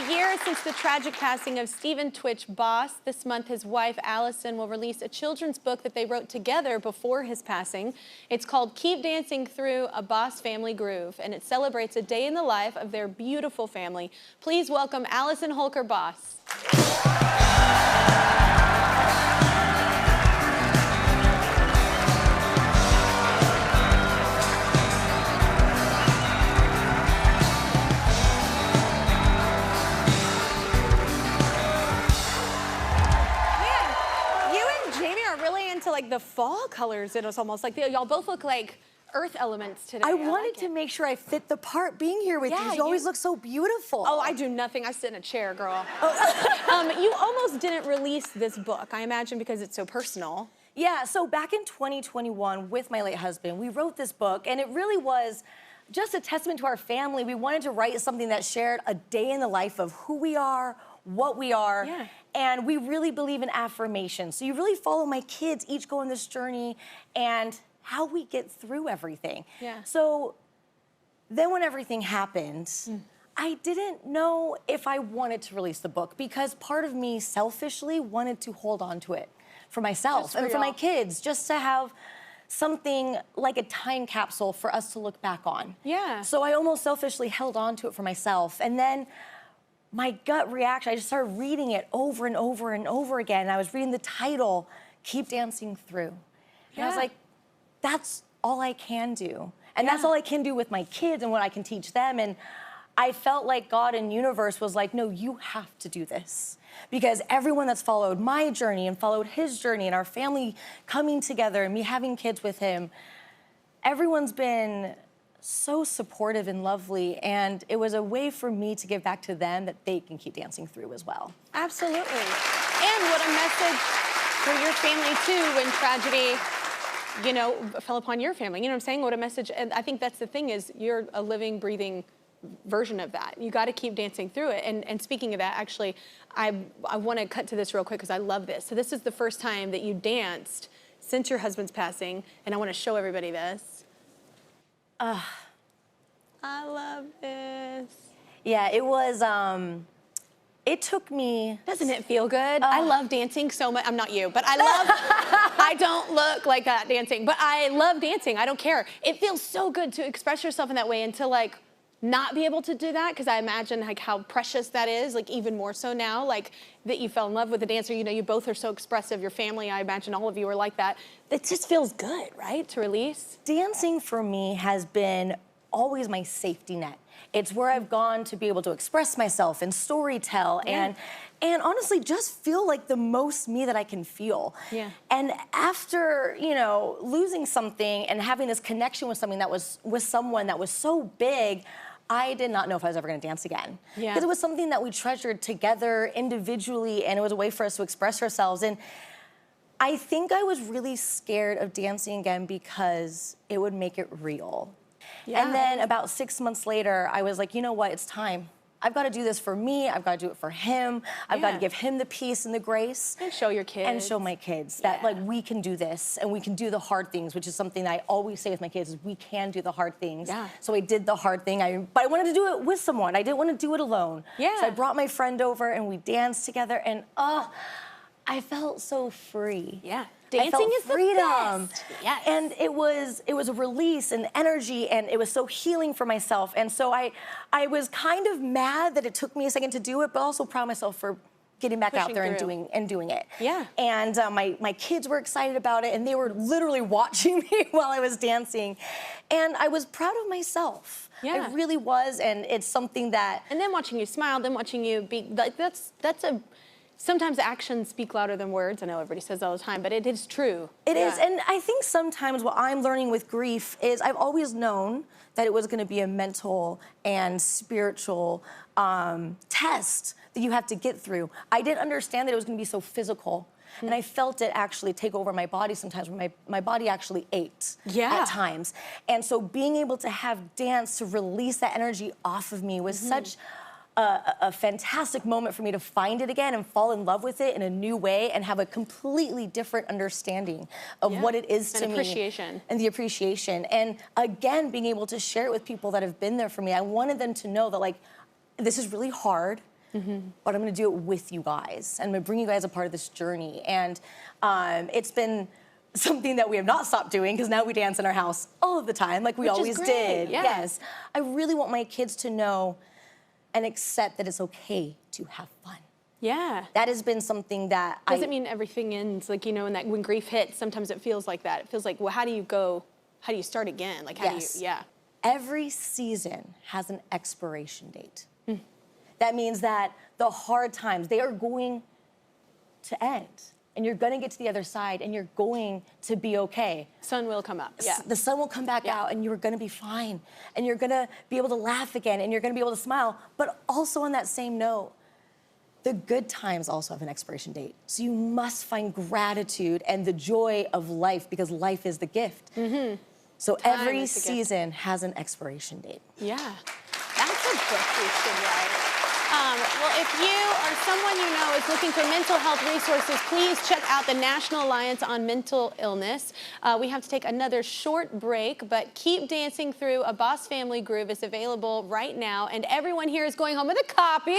a year since the tragic passing of tWich Boss. This month, his wife, Allison, will release a children's book that they wrote together before his passing. It's called Keep Dancing Through a Boss Family Groove, and it celebrates a day in the life of their beautiful family. Please welcome Allison Holker Boss. Like the fall colors, it was almost like y'all both look like earth elements today. I wanted to make sure I fit the part being here with you. You always look so beautiful. Oh, I do nothing. I sit in a chair, girl. You almost didn't release this book, I imagine, because it's so personal. Yeah, so back in 2021 with my late husband, we wrote this book, and it really was just a testament to our family. We wanted to write something that shared a day in the life of who we are, what we are, and we really believe in affirmation. So you really follow my kids, each go on this journey, and how we get through everything. So then when everything happened, I didn't know if I wanted to release the book because part of me selfishly wanted to hold on to it for myself and for my kids, just to have something like a time capsule for us to look back on. So I almost selfishly held on to it for myself. And then my gut reaction, I just started reading it over and over and over again. And I was reading the title, Keep Dancing Through. And I was like, that's all I can do. And that's all I can do with my kids and what I can teach them. And I felt like God and universe was like, no, you have to do this. Because everyone that's followed my journey and followed his journey and our family coming together and me having kids with him, everyone's been so supportive and lovely, and it was a way for me to give back to them that they can keep dancing through as well. Absolutely. And what a message for your family too when tragedy, you know, fell upon your family. You know what I'm saying? What a message. And I think that's the thing is you're a living, breathing version of that. You got to keep dancing through it. And speaking of that, actually, I want to cut to this real quick because I love this. So this is the first time that you danced since your husband's passing, and I want to show everybody this. I love this. Yeah, it was, it took me... Doesn't it feel good? I love dancing so much. I'm not you, but I love, I don't look like that dancing, but I love dancing. I don't care. It feels so good to express yourself in that way and to like not be able to do that, because I imagine like how precious that is, like even more so now, like that you fell in love with a dancer. You know, you both are so expressive. Your family, I imagine all of you are like that. It just feels good, right, to release? Dancing for me has been always my safety net. It's where I've gone to be able to express myself and storytell and honestly just feel like the most me that I can feel. And after, you know, losing something and having this connection with something that was with someone that was so big, I did not know if I was ever going to dance again. Because it was something that we treasured together individually, and it was a way for us to express ourselves. And I think I was really scared of dancing again because it would make it real. And then about 6 months later, I was like, you know what, it's time. I've got to do this for me. I've got to do it for him. I've got to give him the peace and the grace. And show your kids. And show my kids that like we can do this and we can do the hard things, which is something that I always say with my kids is we can do the hard things. So I did the hard thing, but I wanted to do it with someone. I didn't want to do it alone. So I brought my friend over and we danced together, and I felt so free. Dancing is freedom. The best. And it was a release and energy, and it was so healing for myself. And so I was kind of mad that it took me a second to do it, but also proud of myself for getting back out there and doing it. And my kids were excited about it, and they were literally watching me while I was dancing. And I was proud of myself. I really was, and it's something that... And then watching you smile, then watching you be... That's a... Sometimes actions speak louder than words. I know everybody says that all the time, but it is true. It is, and I think sometimes what I'm learning with grief is I've always known that it was going to be a mental and spiritual test that you have to get through. I didn't understand that it was going to be so physical. And I felt it actually take over my body sometimes, where my body actually ached at times. And so being able to have dance to release that energy off of me was such a fantastic moment for me to find it again and fall in love with it in a new way and have a completely different understanding of what it is to me. And the appreciation. And again, being able to share it with people that have been there for me. I wanted them to know that, like, this is really hard, but I'm gonna do it with you guys. And I'm gonna bring you guys a part of this journey. And it's been something that we have not stopped doing, because now we dance in our house all of the time, like we always did. Yeah. Yes. I really want my kids to know and accept that it's okay to have fun. Yeah. That has been something that Doesn't mean everything ends, like, you know, and that when grief hits, sometimes it feels like that. It feels like, well, how do you start again? Like, how do you, yeah. Every season has an expiration date. That means that the hard times, they are going to end. And you're gonna get to the other side, and you're going to be okay. Sun will come up, yeah. The sun will come back out, and you're gonna be fine. And you're gonna be able to laugh again, and you're gonna be able to smile. But also on that same note, the good times also have an expiration date. So you must find gratitude and the joy of life, because life is the gift. So every season has an expiration date. Yeah, that's a book we should write. Well, if you or someone you know is looking for mental health resources, please check out the National Alliance on Mental Illness. We have to take another short break, but keep dancing through. A Boss Family Groove is available right now, and everyone here is going home with a copy.